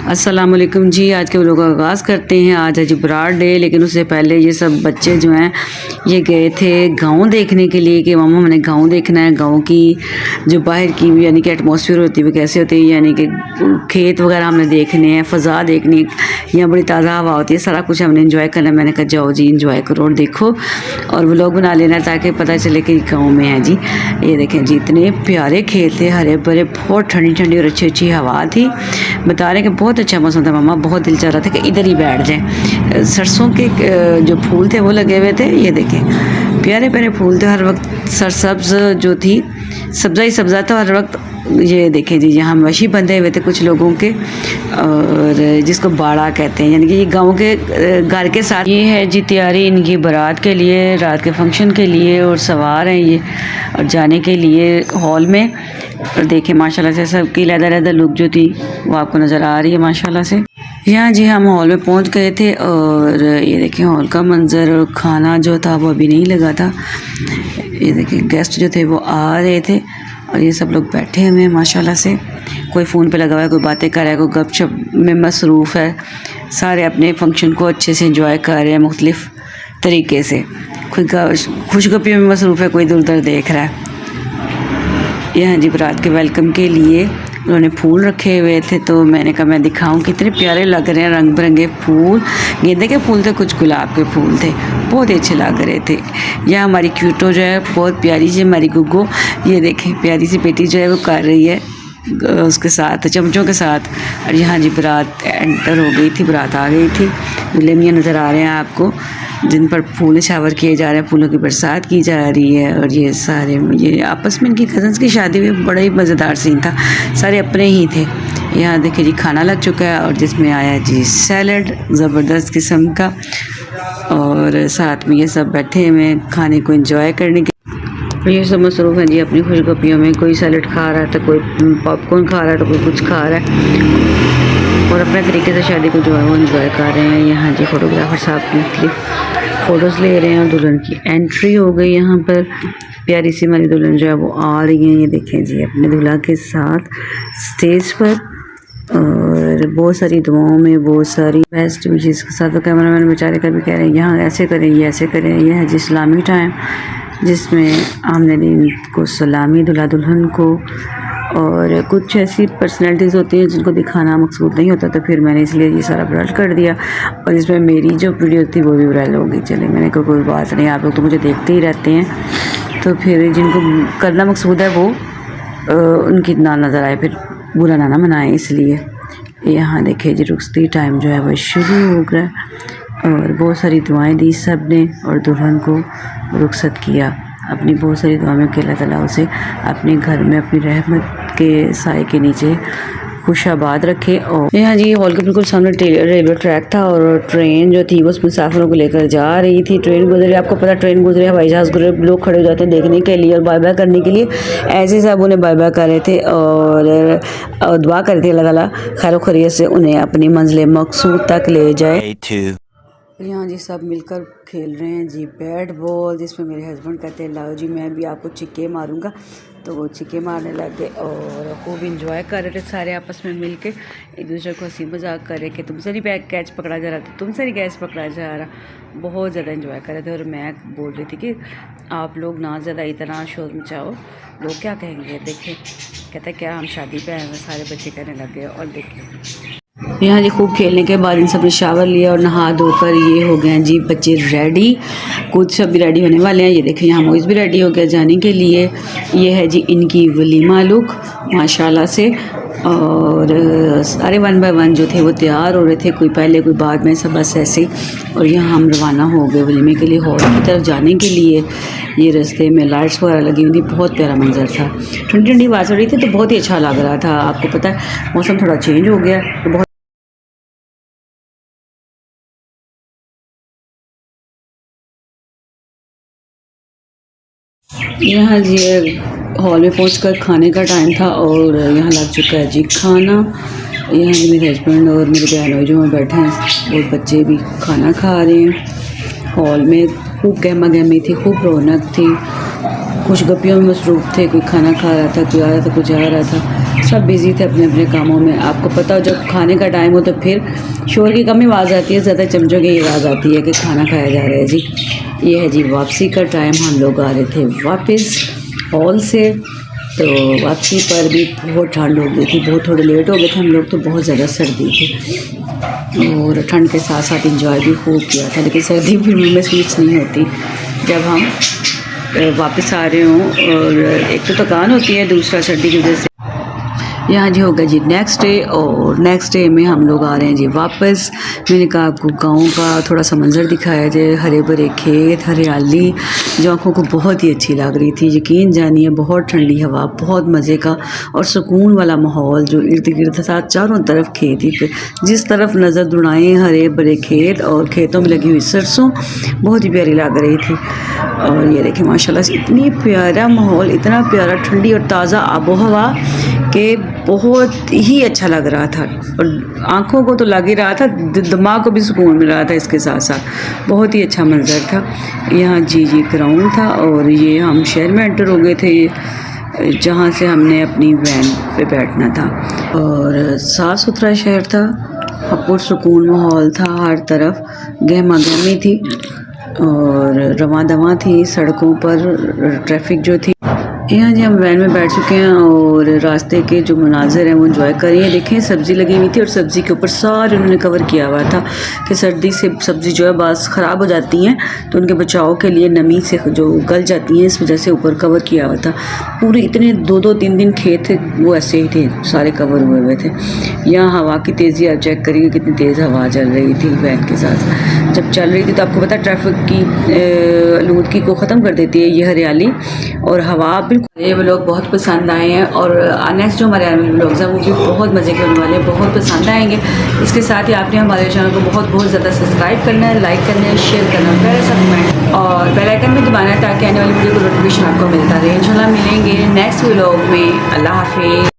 अस्सलाम वालेकुम जी। आज के व्लॉग का आगाज़ करते हैं। आज है जी बरात डे, लेकिन उससे पहले ये सब बच्चे जो हैं ये गए थे गांव देखने के लिए कि मामा हमने गांव देखना है। गांव की जो बाहर की यानी कि एटमॉस्फेयर होती है वो कैसे होती है, यानी कि खेत वगैरह हमने देखने हैं, फ़ज़ा देखनी है, यहाँ बड़ी ताज़ा हवा होती है, सारा कुछ हमने इंजॉय करना है। मैंने कहा जाओ जी इंजॉय करो और देखो और व्लॉग बना लेना ताकि पता चले कि गाँव में है जी। ये देखें जी इतने प्यारे खेत थे, हरे भरे, बहुत ठंडी ठंडी और अच्छी अच्छी हवा थी। बता रहे कि बहुत अच्छा मौसम था। मामा बहुत दिल चाह रहा था कि इधर ही बैठ जाएं। सरसों के जो फूल थे वो लगे हुए थे, ये देखें प्यारे प्यारे फूल थे, हर वक्त सरसब्ज जो थी, सब्ज़ा ही सब्ज़ा था हर वक्त। ये देखें जी यहाँ मवेशी बंधे हुए थे कुछ लोगों के, और जिसको बाड़ा कहते हैं, यानी कि ये गाँव के घर के साथ। ये है जी तैयारी इनकी बारात के लिए, रात के फंक्शन के लिए, और सवार हैं ये और जाने के लिए हॉल में। और देखिए माशाल्लाह से सबकी लहदा लुक जो थी वो आपको नज़र आ रही है माशाल्लाह से। यहाँ जी हम हॉल में पहुँच गए थे और ये देखिए हॉल का मंजर, और खाना जो था वो अभी नहीं लगा था। ये देखिए गेस्ट जो थे वो आ रहे थे और ये सब लोग बैठे हुए हैं माशाल्लाह से। कोई फ़ोन पे लगा हुआ है, कोई बातें कर रहा है, कोई गपशप में मसरूफ़ है। सारे अपने फंक्शन को अच्छे से एंजॉय कर रहे हैं मुख्तलिफ़ तरीके से। कोई खुशगपी में मसरूफ़ है, कोई इधर उधर देख रहा है। यहाँ जी बारात के वेलकम के लिए उन्होंने फूल रखे हुए थे, तो मैंने कहा मैं दिखाऊं कितने प्यारे लग रहे हैं। रंग बिरंगे फूल, गेंदे के फूल थे, कुछ गुलाब के फूल थे, बहुत ही अच्छे लग रहे थे। यहाँ हमारी क्यूटो जो है बहुत प्यारी सी हमारी गुग्गो, ये देखें प्यारी सी बेटी जो है वो कर रही है उसके साथ चमचों के साथ। और यहाँ जी बारात एंटर हो गई थी, बारात आ गई थी। दूल्हे मियाँ नज़र आ रहे हैं आपको, जिन पर फूल शावर किए जा रहे हैं, फूलों की बरसात की जा रही है। और ये सारे ये आपस में इनकी कज़न्स की शादी में बड़ा ही मज़ेदार सीन था, सारे अपने ही थे। यहाँ देखिए जी खाना लग चुका है और जिसमें आया जी सैलड ज़बरदस्त किस्म का, और साथ में ये सब बैठे हुए खाने को एंजॉय करने के। ये सब मसरूफ़ हैं जी अपनी खुशगपियों में। कोई सैलड खा रहा है तो कोई पॉपकॉर्न खा रहा है तो कोई कुछ खा रहा है, और अपने तरीके से शादी को जो है वो एंजॉय कर रहे हैं। यहाँ जी फ़ोटोग्राफर साहब मुख्तलिफ फ़ोटोज़ ले रहे हैं और दुल्हन की एंट्री हो गई। यहाँ पर प्यारी सी हमारी दुल्हन जो है वो आ रही है, ये देखें जी अपने दूल्हा के साथ स्टेज पर, और बहुत सारी दुआओं में बहुत सारी बेस्ट विशेज़ के साथ। तो कैमरा मैन बेचारे का भी कह रहे हैं यहाँ ऐसे करें, ये ऐसे करें। यह है जी इस्लामी टाइम जिसमें आमने दिन को सलामी दूल्हा दुल्हन को, और कुछ ऐसी पर्सनैलिटीज़ होती हैं जिनको दिखाना मकसूद नहीं होता, तो फिर मैंने इसलिए ये सारा वायरल कर दिया। और इसमें मेरी जो वीडियो थी वो भी वायरल हो गई। चले मैंने कहा कोई बात नहीं, आप लोग तो मुझे देखते ही रहते हैं, तो फिर जिनको करना मकसूद है वो उनकी ना नज़र आए, फिर बुरा ना मनाएं, इसलिए। यहाँ देखिए जी रुखसती टाइम जो है वो शुरू हो गया और बहुत सारी दुआएं दी सब ने, और दुल्हन को रुखसत किया। अपनी बहुत सारी दुआ में कि अल्लाह ताला उसे अपने घर में अपनी रहमत के साए के नीचे खुशाबाद रखे। और यहाँ जी हॉल के बिल्कुल सामने रेलवे ट्रैक था, और ट्रेन जो थी वो मुसाफिरों को लेकर जा रही थी। ट्रेन गुजरे, आपको पता ट्रेन गुजरे, हवाई जहाज़ गुजरे, लोग खड़े हो जाते हैं देखने के लिए और बाय बाय करने के लिए। ऐसे सब उन्हें बाय बाय कर रहे थे और दुआ कर रहे थे अल्लाह ताला खैर खैरियत से उन्हें अपनी मंजिल मकसूद तक ले जाए। यहाँ जी सब मिलकर खेल रहे हैं जी बैट बॉल, जिसमें मेरे हस्बैंड कहते हैं लाओ जी मैं भी आपको छिक्के मारूंगा, तो वो छिक्के मारने लग गए और खूब इंजॉय कर रहे थे सारे आपस में मिल के, एक दूसरे को हंसी मजाक कर रहे कि तुमसे नहीं कैच पकड़ा जा रहा था, तुमसे नहीं कैच पकड़ा जा रहा। बहुत ज़्यादा इंजॉय कर रहे थे। और मैं बोल रही थी कि आप लोग ना ज़्यादा इतना शोर मचाओ, लोग क्या कहेंगे। देखें कहते क्या हम शादी पे आए हैं, सारे बच्चे कहने लग गए। और देखें यहाँ जी खूब खेलने के बाद इन सब ने शावर लिया और नहा धोकर ये हो गए हैं जी बच्चे रेडी। कुछ सब भी रेडी होने वाले हैं। ये देखें यहाँ मोइज़ भी रेडी हो गया जाने के लिए। ये है जी इनकी वलीमा लुक माशाल्लाह से, और सारे 1 बाय 1 जो थे वो तैयार हो रहे थे, कोई पहले कोई बाद में, सब बस ऐसे। और यहाँ हम रवाना हो गए वलीमे के लिए हॉल की तरफ जाने के लिए। ये रास्ते में लाइट्स वगैरह लगी हुई थी, बहुत प्यारा मंजर था, ठंडी ठंडी हवा चल रही थी, तो बहुत ही अच्छा लग रहा था। आपको पता है मौसम थोड़ा चेंज हो गया तो बहुत यहाँ जी हॉल में पहुंचकर खाने का टाइम था और यहाँ लग चुका है जी खाना। यहाँ जी मेरे हस्बैंड और मेरे बहनोई जो वहाँ बैठे हैं और बच्चे भी खाना खा रहे हैं। हॉल में खूब गहमा गहमी थी, खूब रौनक थी, खुशगपियों में मसरूफ़ थे। कोई खाना खा रहा था, कोई आ रहा था, कोई जा रहा था। सब बिज़ी थे अपने अपने कामों में। आपको पता हो जब खाने का टाइम हो तो फिर शोर की कम ही आवाज़ आती है, ज़्यादा चमचों की आवाज़ आती है कि खाना खाया जा रहा है जी। ये है जी वापसी का टाइम, हम लोग आ रहे थे वापस हॉल से। तो वापसी पर भी बहुत ठंड हो गई थी, बहुत थोड़े लेट हो गए थे हम लोग, तो बहुत ज़्यादा सर्दी थी और ठंड के साथ साथ इंजॉय भी खूब किया था। लेकिन सर्दी फिर मुझ में स्वीट्स नहीं होती जब हम वापस आ रहे हों, और एक तो थकान होती है, दूसरा सर्दी की वजह से। यहाँ जी होगा जी नेक्स्ट डे, और नेक्स्ट डे में हम लोग आ रहे हैं जी वापस। मैंने कहा आपको गांव का थोड़ा सा मंजर दिखाया जाए, हरे भरे खेत, हरियाली जो आँखों को बहुत ही अच्छी लग रही थी। यकीन जानिए बहुत ठंडी हवा, बहुत मज़े का और सुकून वाला माहौल, जो इर्द गिर्द था चारों तरफ खेत ही, जिस तरफ नज़र दुड़ाएँ हरे भरे खेत और खेतों में लगी हुई सरसों बहुत ही प्यारी लग रही थी। और ये देखिए माशाल्लाह से इतनी प्यारा माहौल, इतना प्यारा ठंडी और ताज़ा आबो हवा कि बहुत ही अच्छा लग रहा था। और आँखों को तो लग ही रहा था, दिमाग को भी सुकून मिल रहा था इसके साथ साथ। बहुत ही अच्छा मंजर था। यहाँ जी ग्राउंड था और ये हम शहर में एंटर हो गए थे जहाँ से हमने अपनी वैन पे बैठना था। और साफ़ सुथरा शहर था, पुरसुकून माहौल था, हर तरफ गहमा गहमी थी और रवां दवां थी सड़कों पर, ट्रैफिक जो थी। यहाँ जी हम वैन में बैठ चुके हैं और रास्ते के जो मनाज़र हैं वो एंजॉय कर रही हैं। देखें सब्ज़ी लगी हुई थी और सब्ज़ी के ऊपर सारे उन्होंने कवर किया हुआ था कि सर्दी से सब्ज़ी जो है बास ख़राब हो जाती हैं, तो उनके बचाव के लिए नमी से जो गल जाती हैं, इस वजह से ऊपर कवर किया हुआ था। पूरे इतने 2-3 दिन खेत थे वो ऐसे ही थे, सारे कवर हुए हुए थे। यहाँ हवा की तेज़ी आप चेक करिए कितनी तेज़ हवा चल रही थी वैन के साथ। जब चल रही थी तो आपको पता ट्रैफिक की आलूदगी को ख़त्म कर देती है ये हरियाली और हवा। ये व्लॉग बहुत पसंद आए हैं और नेक्स्ट जो हमारे व्लॉग्स हैं वो भी बहुत मज़े के होने वाले हैं, बहुत पसंद आएंगे। इसके साथ ही आपने हमारे चैनल को बहुत ज़्यादा सब्सक्राइब करना है, लाइक करना है, शेयर करना है, प्यारा सा कमेंट और बेल आइकन में दबाना है ताकि आने वाली वीडियो को नोटिफिकेशन आपको मिलता रहे। इंशाल्लाह मिलेंगे नेक्स्ट व्लॉग में। अल्लाह हाफिज़।